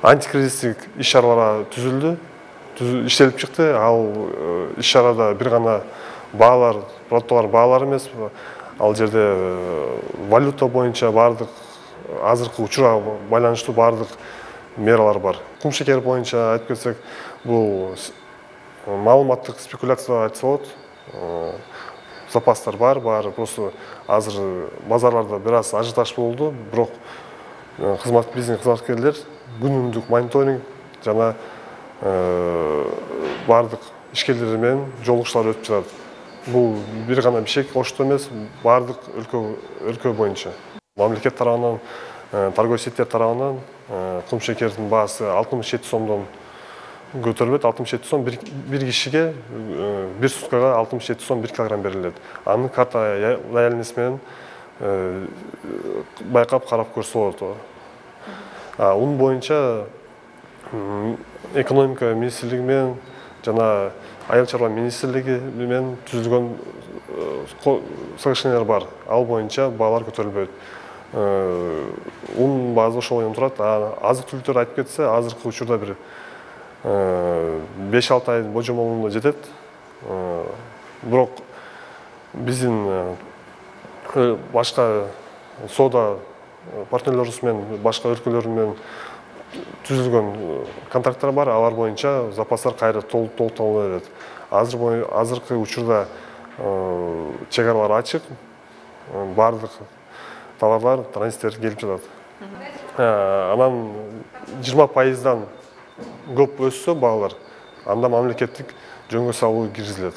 антикризистик иш-чаралар түзүлдү, иштелип чыкты. Ал иш-чарада бир гана баалар, продукттар баалар эмес, ал жерде валюта боюнча бардык азыркы учурга байланыштуу бардык мералар бар. Кум шекери боюнча айтып кетсек, бул маалыматтык спекуляция айтса болот. Запастар бар, просто азыр базарларда бир аз ажиотаж болду, бирок биздин кызматкерлер күнүмдүк мониторинг жана бардык ишкерлер менен жолугушуулар өтүп жатат. Бул бир гана Бишкек Ошто эмес, бардык өлкө боюнча. Мамлекет тарабынан, торговый сеттер тарабынан кум шекердин баасы 67 сомдон көтөрүлөт. 67 сом бир кишиге бир суткага 67 сом 1 килограмм берилет. Аны карта лояльность менен байкап карап көрсө болот. Унун боюнча экономика министрлиги менен жана айыл чарба министрлиги менен түзүлгөн соглашениялар бар. Ал боюнча баалар көтөрүлбөйт. Унун баасы ошол менен турат. Азык-түлүктөр айтып кетсе, азыркы учурда бир 5-6 айдын божомолунда жетет. Бирок биздин башка соода партнерлерибиз менен, башка өлкөлөр менен түзүлгөн контракттар бар. Алар боюнча запастар кайра толуктала берет. Азыркы учурда чек аралар ачык, бардык товарлар, транзиттер келип жатат. Анан 20%дан көп өссө баалар, анда мамлекеттик жөнгө салуу киргизилет.